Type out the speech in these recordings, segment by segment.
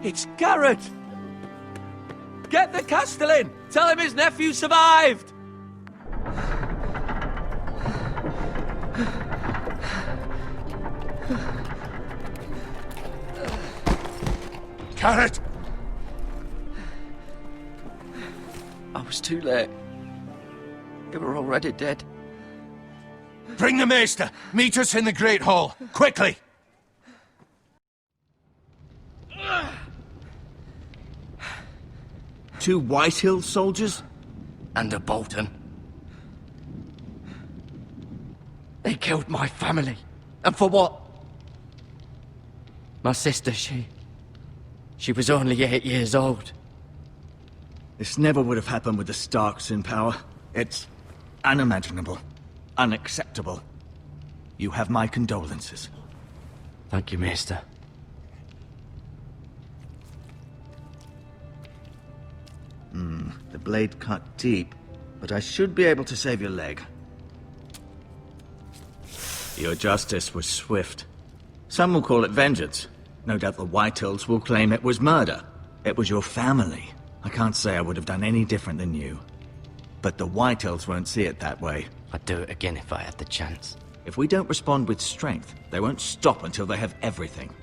It's Garrett! Get the Castellan! Tell him his nephew survived! Garrett! I was too late. They were already dead. Bring the Maester! Meet us in the Great Hall! Quickly! Two Whitehill soldiers? And a Bolton. They killed my family. And for what? My sister, she was only 8 years old. This never would have happened with the Starks in power. It's unimaginable. Unacceptable. You have my condolences. Thank you, Maester. The blade cut deep, but I should be able to save your leg. Your justice was swift. Some will call it vengeance. No doubt the Whitehills will claim it was murder. It was your family. I can't say I would have done any different than you. But the Whitehills won't see it that way. I'd do it again if I had the chance. If we don't respond with strength, they won't stop until they have everything.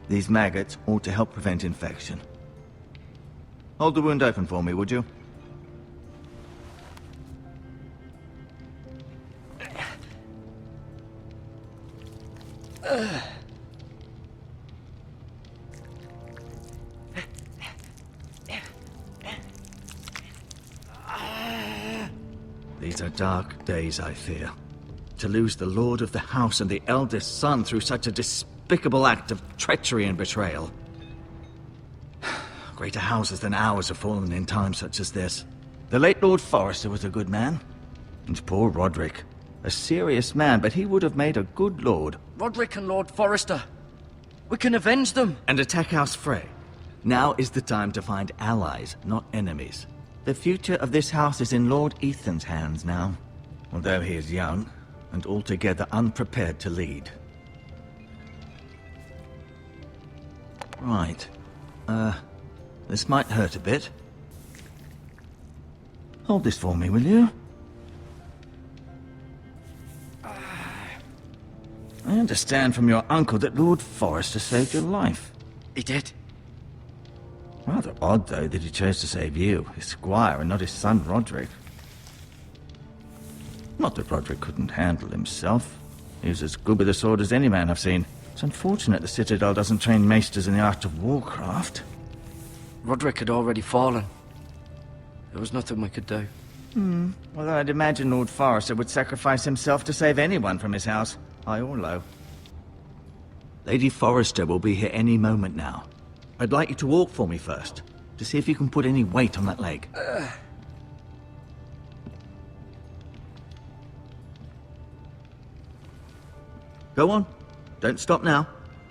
These maggots ought to help prevent infection. Hold the wound open for me, would you? These are dark days, I fear. To lose the lord of the house and the eldest son through such a despicable act of treachery and betrayal. Greater houses than ours have fallen in times such as this. The late Lord Forrester was a good man. And poor Roderick. A serious man, but he would have made a good lord. Roderick and Lord Forrester. We can avenge them. And attack House Frey. Now is the time to find allies, not enemies. The future of this house is in Lord Ethan's hands now. Although he is young, and altogether unprepared to lead. Right. This might hurt a bit. Hold this for me, will you? I understand from your uncle that Lord Forrester saved your life. He did. Rather odd, though, that he chose to save you, his squire, and not his son, Roderick. Not that Roderick couldn't handle himself. He was as good with a sword as any man I've seen. It's unfortunate the Citadel doesn't train maesters in the art of warcraft. Roderick had already fallen. There was nothing we could do. Well, I'd imagine Lord Forrester would sacrifice himself to save anyone from his house, high or low. Lady Forrester will be here any moment now. I'd like you to walk for me first, to see if you can put any weight on that leg. Go on. Don't stop now.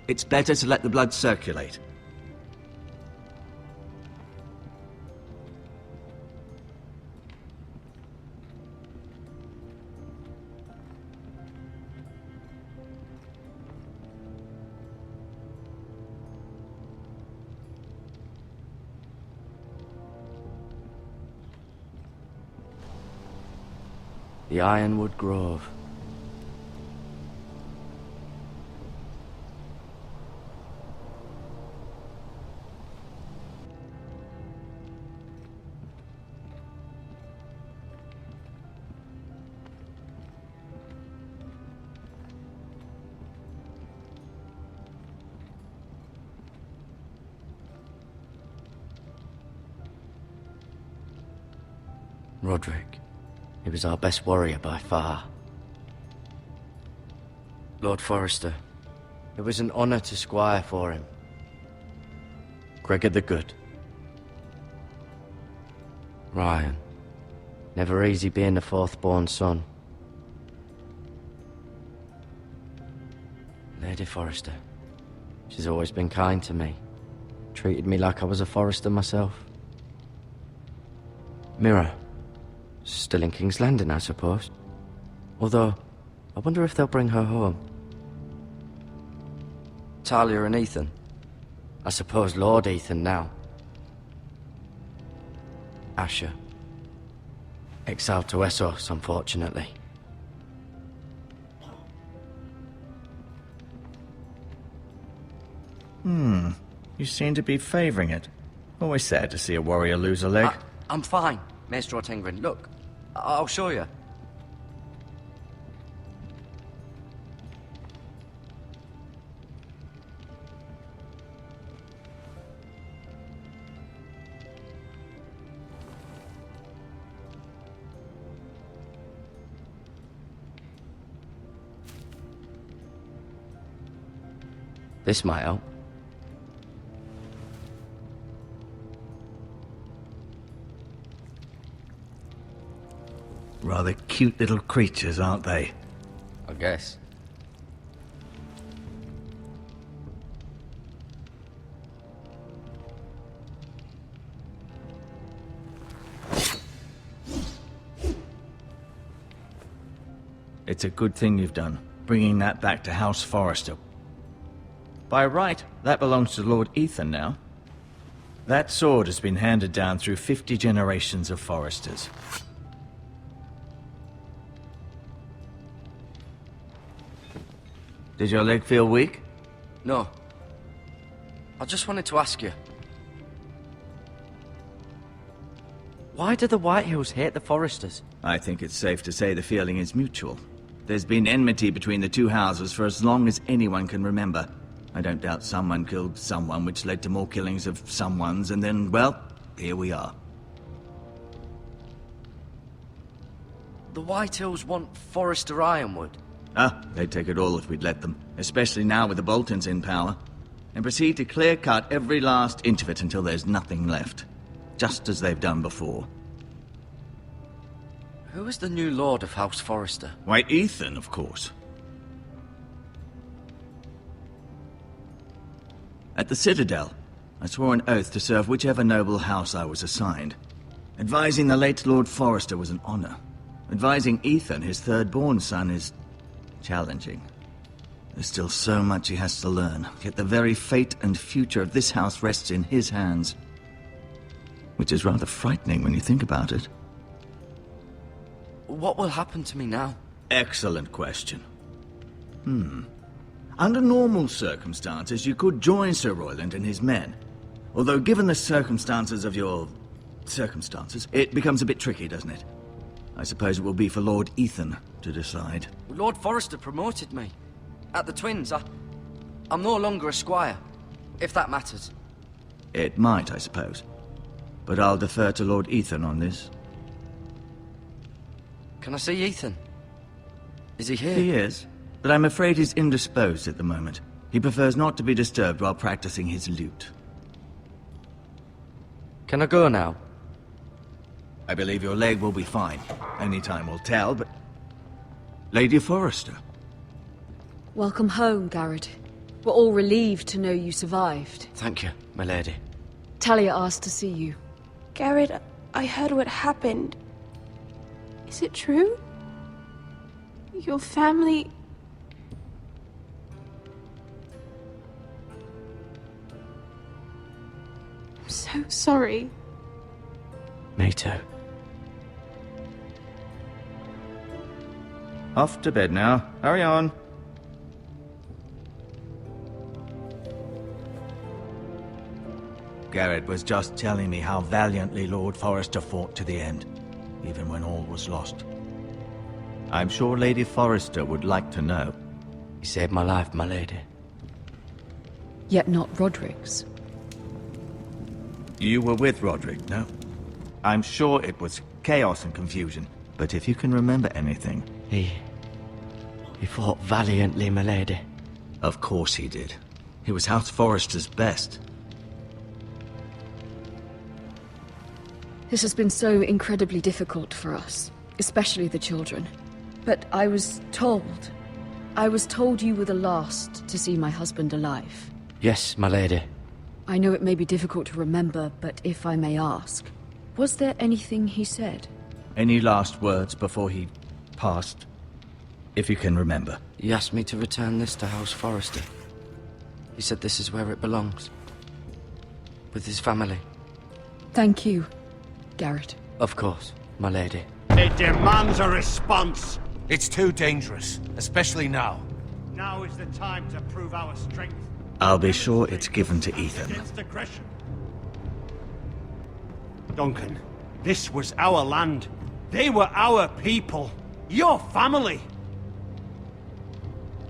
It's better to let the blood circulate. The Ironwood Grove. Roderick. He was our best warrior by far. Lord Forrester. It was an honor to squire for him. Gregor the Good. Ryan. Never easy being the fourth-born son. Lady Forrester. She's always been kind to me. Treated me like I was a Forrester myself. Mirror. Still in King's Landing, I suppose. Although, I wonder if they'll bring her home. Talia and Ethan. I suppose Lord Ethan now. Asher. Exiled to Essos, unfortunately. You seem to be favouring it. Always sad to see a warrior lose a leg. I'm fine, Maester Ortengren. Look, I'll show you. This might help. Rather cute little creatures, aren't they? I guess. It's a good thing you've done, bringing that back to House Forrester. By right, that belongs to Lord Ethan now. That sword has been handed down through 50 generations of Forresters. Did your leg feel weak? No. I just wanted to ask you. Why do the Whitehills hate the Forresters? I think it's safe to say the feeling is mutual. There's been enmity between the two houses for as long as anyone can remember. I don't doubt someone killed someone, which led to more killings of someones, and then, well, here we are. The Whitehills want Forrester Ironwood. They'd take it all if we'd let them, especially now with the Boltons in power, and proceed to clear-cut every last inch of it until there's nothing left, just as they've done before. Who is the new Lord of House Forrester? Why, Ethan, of course. At the Citadel, I swore an oath to serve whichever noble house I was assigned. Advising the late Lord Forrester was an honor. Advising Ethan, his third-born son, is challenging. There's still so much he has to learn, yet the very fate and future of this house rests in his hands. Which is rather frightening when you think about it. What will happen to me now? Excellent question. Under normal circumstances, you could join Sir Royland and his men. Although given the circumstances of your circumstances, it becomes a bit tricky, doesn't it? I suppose it will be for Lord Ethan to decide. Lord Forrester promoted me. At the Twins, I'm no longer a squire, if that matters. It might, I suppose. But I'll defer to Lord Ethan on this. Can I see Ethan? Is he here? He is, but I'm afraid he's indisposed at the moment. He prefers not to be disturbed while practicing his lute. Can I go now? I believe your leg will be fine. Only time will tell, but... Lady Forrester. Welcome home, Garrett. We're all relieved to know you survived. Thank you, my lady. Talia asked to see you. Garrett, I heard what happened. Is it true? Your family... I'm so sorry. Me too. Off to bed now. Hurry on. Garrett was just telling me how valiantly Lord Forrester fought to the end, even when all was lost. I'm sure Lady Forrester would like to know. He saved my life, my lady. Yet not Roderick's. You were with Roderick, no? I'm sure it was chaos and confusion, but if you can remember anything... He fought valiantly, my lady. Of course he did. He was House Forrester's best. This has been so incredibly difficult for us, especially the children. But I was told you were the last to see my husband alive. Yes, my lady. I know it may be difficult to remember, but if I may ask, was there anything he said? Any last words before he passed? If you can remember. He asked me to return this to House Forrester. He said this is where it belongs. with his family. Thank you, Garrett. Of course, my lady. It demands a response. It's too dangerous, especially now. Now is the time to prove our strength. I'll be sure it's given to Ethan. Against aggression. Duncan, this was our land. They were our people. Your family.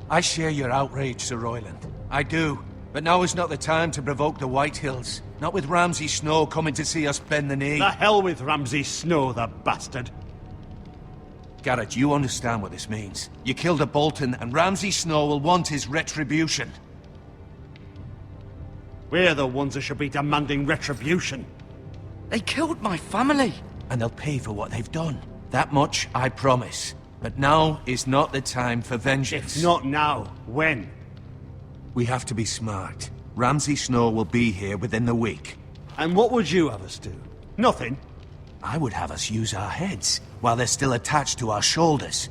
I share your outrage, Sir Royland. I do. But now is not the time to provoke the Whitehills. Not with Ramsay Snow coming to see us bend the knee. The hell with Ramsay Snow, the bastard. Garrett, you understand what this means. You killed a Bolton, and Ramsay Snow will want his retribution. We're the ones that should be demanding retribution. They killed my family! And they'll pay for what they've done. That much I promise. But now is not the time for vengeance. If not now, when? We have to be smart. Ramsay Snow will be here within the week. And what would you have us do? Nothing. I would have us use our heads, while they're still attached to our shoulders.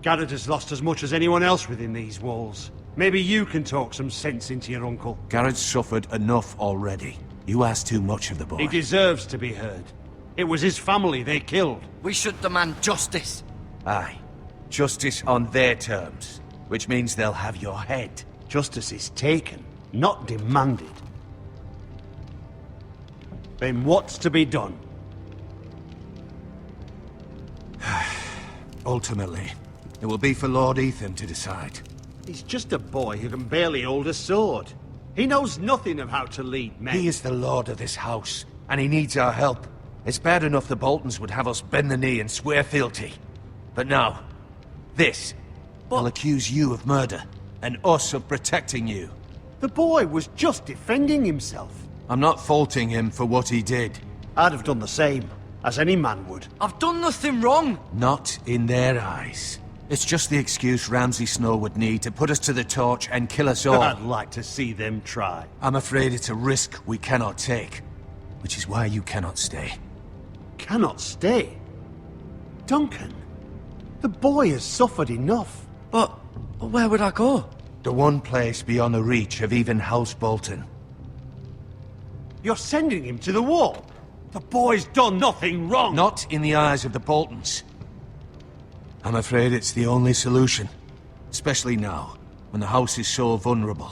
Garrett has lost as much as anyone else within these walls. Maybe you can talk some sense into your uncle. Garrett's suffered enough already. You ask too much of the boy. He deserves to be heard. It was his family they killed. We should demand justice. Aye. Justice on their terms. Which means they'll have your head. Justice is taken, not demanded. Then what's to be done? Ultimately, it will be for Lord Ethan to decide. He's just a boy who can barely hold a sword. He knows nothing of how to lead men. He is the lord of this house, and he needs our help. It's bad enough the Boltons would have us bend the knee and swear fealty. But now, this. They'll accuse you of murder, and us of protecting you. The boy was just defending himself. I'm not faulting him for what he did. I'd have done the same, as any man would. I've done nothing wrong! Not in their eyes. It's just the excuse Ramsay Snow would need to put us to the torch and kill us all. I'd like to see them try. I'm afraid it's a risk we cannot take, which is why you cannot stay. Cannot stay? Duncan, the boy has suffered enough. But where would I go? The one place beyond the reach of even House Bolton. You're sending him to the wall. The boy's done nothing wrong. Not in the eyes of the Boltons. I'm afraid it's the only solution. Especially now, when the house is so vulnerable.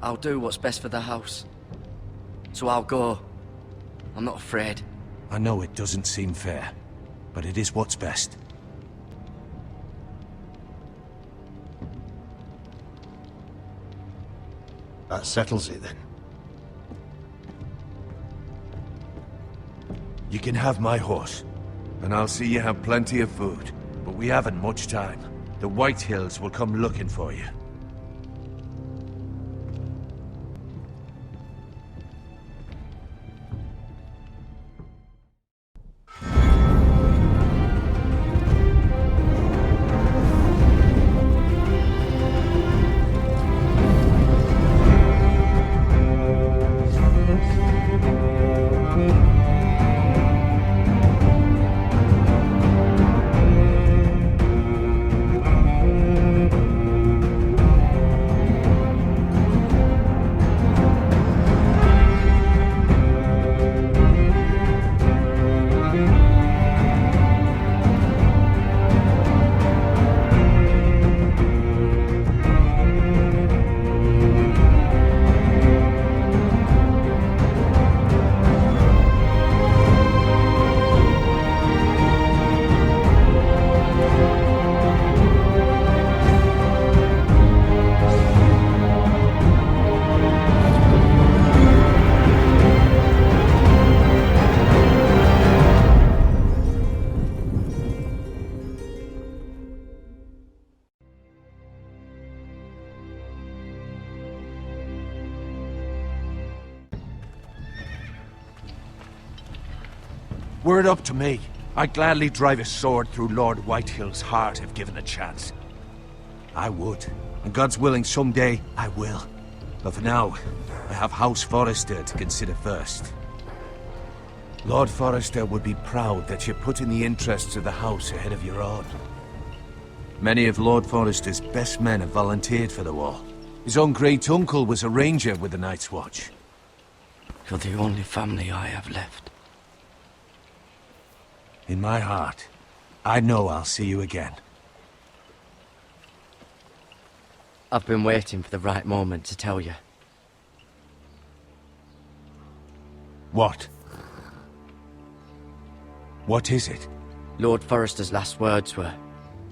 I'll do what's best for the house. So I'll go. I'm not afraid. I know it doesn't seem fair, but it is what's best. That settles it then. You can have my horse, and I'll see you have plenty of food. But we haven't much time. The Whitehills will come looking for you. Were it up to me, I'd gladly drive a sword through Lord Whitehill's heart if given a chance. I would. And God's willing, someday I will. But for now, I have House Forrester to consider first. Lord Forrester would be proud that you're putting the interests of the house ahead of your own. Many of Lord Forrester's best men have volunteered for the war. His own great-uncle was a ranger with the Night's Watch. You're the only family I have left. In my heart, I know I'll see you again. I've been waiting for the right moment to tell you. What? What is it? Lord Forrester's last words were,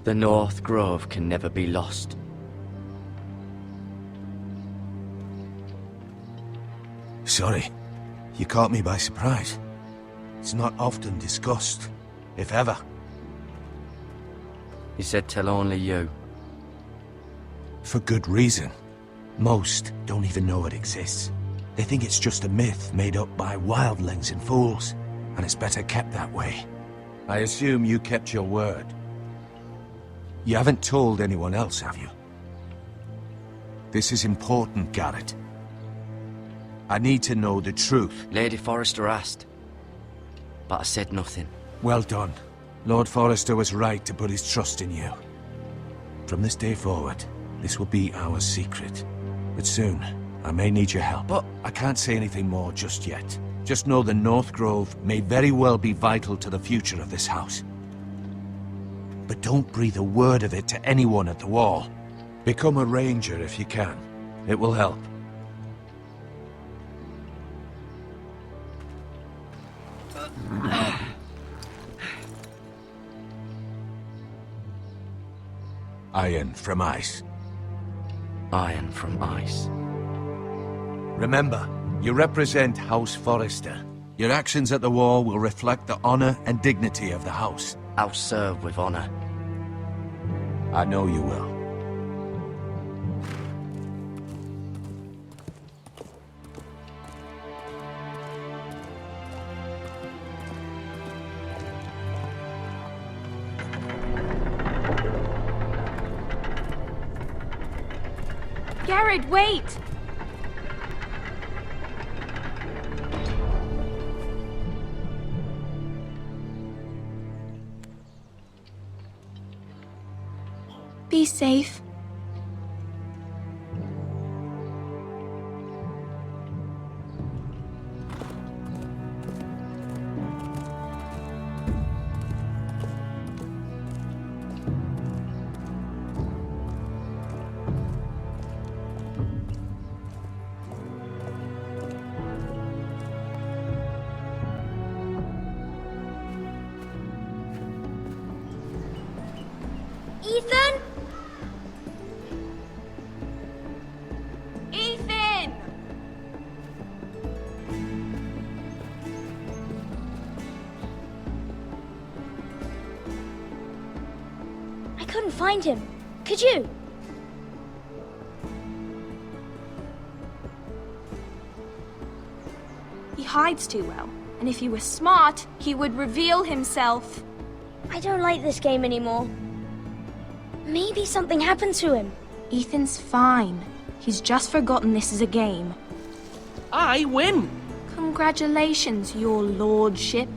"The North Grove can never be lost." Sorry. You caught me by surprise. It's not often discussed, if ever. He said tell only you. For good reason. Most don't even know it exists. They think it's just a myth made up by wildlings and fools, and it's better kept that way. I assume you kept your word. You haven't told anyone else, have you? This is important, Garrett. I need to know the truth. Lady Forrester asked, but I said nothing. Well done. Lord Forrester was right to put his trust in you. From this day forward, this will be our secret. But soon, I may need your help. But I can't say anything more just yet. Just know the North Grove may very well be vital to the future of this house. But don't breathe a word of it to anyone at the Wall. Become a ranger if you can. It will help. Iron from ice. Iron from ice. Remember, you represent House Forrester. Your actions at the Wall will reflect the honor and dignity of the house. I'll serve with honor. I know you will. Garrett, wait! Be safe. Ethan? Ethan! I couldn't find him. Could you? He hides too well, and if he were smart, he would reveal himself. I don't like this game anymore. Maybe something happened to him. Ethan's fine. He's just forgotten this is a game. I win! Congratulations, your lordship.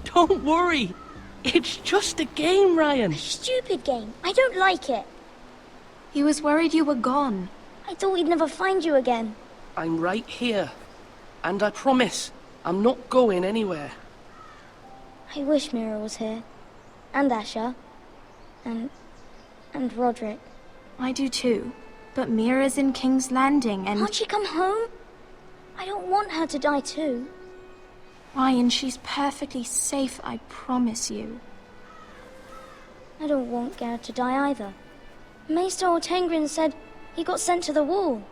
Don't worry. It's just a game, Ryan. Stupid game. I don't like it. He was worried you were gone. I thought we'd never find you again. I'm right here. And I promise, I'm not going anywhere. I wish Mira was here. And Asher. And Roderick. I do too. But Mira's in King's Landing and... Can't she come home? I don't want her to die too. Ryan, she's perfectly safe, I promise you. I don't want Garrett to die either. Maester Ortengrin said he got sent to the Wall.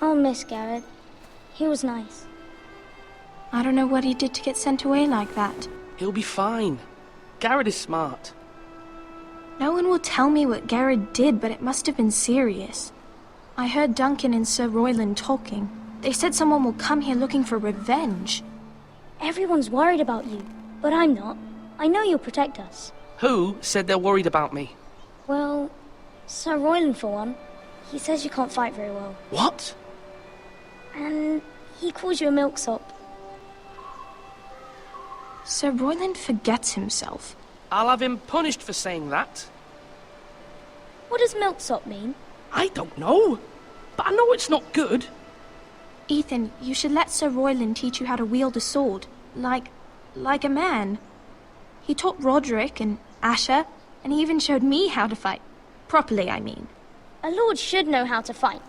I'll miss Garrett. He was nice. I don't know what he did to get sent away like that. He'll be fine. Garrett is smart. No one will tell me what Garrett did, but it must have been serious. I heard Duncan and Sir Royland talking. They said someone will come here looking for revenge. Everyone's worried about you, but I'm not. I know you'll protect us. Who said they're worried about me? Well, Sir Royland for one. He says you can't fight very well. What? And he calls you a milksop. Sir Royland forgets himself. I'll have him punished for saying that. What does milksop mean? I don't know. but I know it's not good. Ethan, you should let Sir Royland teach you how to wield a sword. Like a man. He taught Roderick and Asher, and he even showed me how to fight. Properly, I mean. A lord should know how to fight.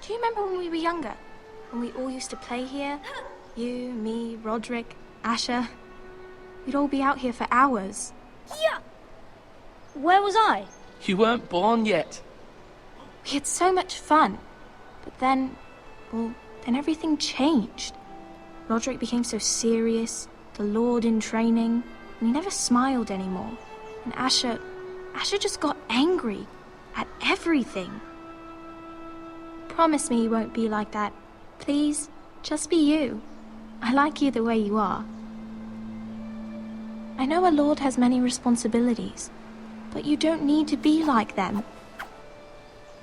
Do you remember when we were younger? When we all used to play here? You, me, Roderick, Asher. We'd all be out here for hours. Yeah. Where was I? You weren't born yet. We had so much fun. But then, well, then everything changed. Roderick became so serious, the Lord in training, and he never smiled anymore. And Asher just got angry at everything. Promise me you won't be like that. Please, just be you. I like you the way you are. I know a lord has many responsibilities, but you don't need to be like them.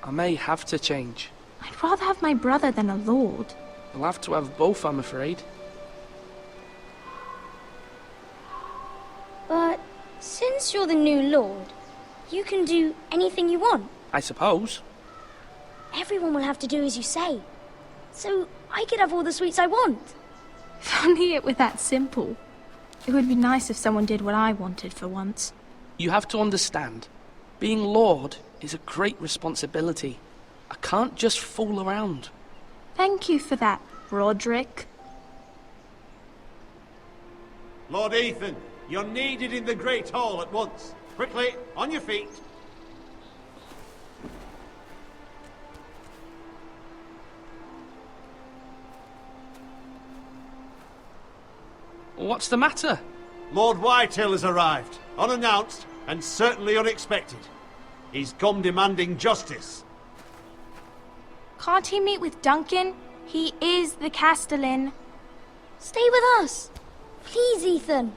I may have to change. I'd rather have my brother than a lord. I'll have to have both, I'm afraid. But since you're the new lord, you can do anything you want. I suppose. Everyone will have to do as you say. So I could have all the sweets I want. If only it were that simple. It would be nice if someone did what I wanted for once. You have to understand, being Lord is a great responsibility. I can't just fool around. Thank you for that, Roderick. Lord Ethan, you're needed in the Great Hall at once. Quickly, on your feet. What's the matter? Lord Whitehill has arrived, unannounced and certainly unexpected. He's come demanding justice. Can't he meet with Duncan? He is the Castellan. Stay with us. Please, Ethan.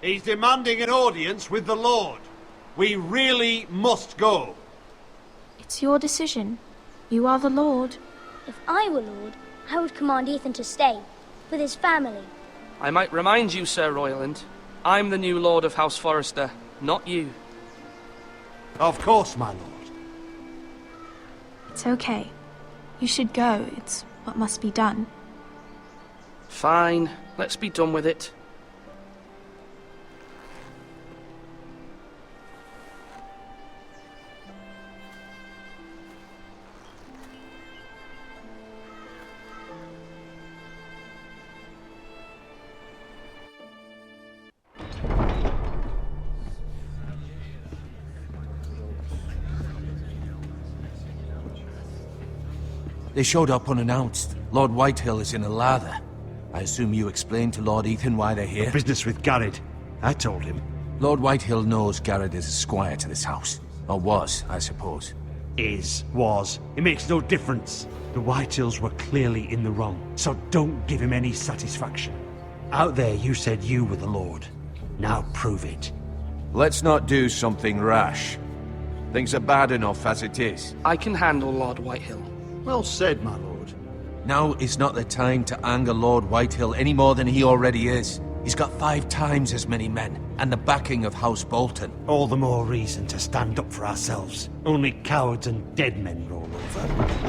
He's demanding an audience with the Lord. We really must go. It's your decision. You are the Lord. If I were lord, I would command Ethan to stay, with his family. I might remind you, Sir Royland, I'm the new Lord of House Forrester, not you. Of course, my lord. It's okay. You should go. It's what must be done. Fine, let's be done with it. They showed up unannounced. Lord Whitehill is in a lather. I assume you explained to Lord Ethan why they're here? Business with Garrett. I told him. Lord Whitehill knows Garrett is a squire to this house. Or was, I suppose. Was. It makes no difference. The Whitehills were clearly in the wrong, so don't give him any satisfaction. Out there you said you were the Lord. Now prove it. Let's not do something rash. Things are bad enough as it is. I can handle Lord Whitehill. Well said, my lord. Now is not the time to anger Lord Whitehill any more than he already is. He's got 5 times as many men, and the backing of House Bolton. All the more reason to stand up for ourselves. Only cowards and dead men roll over.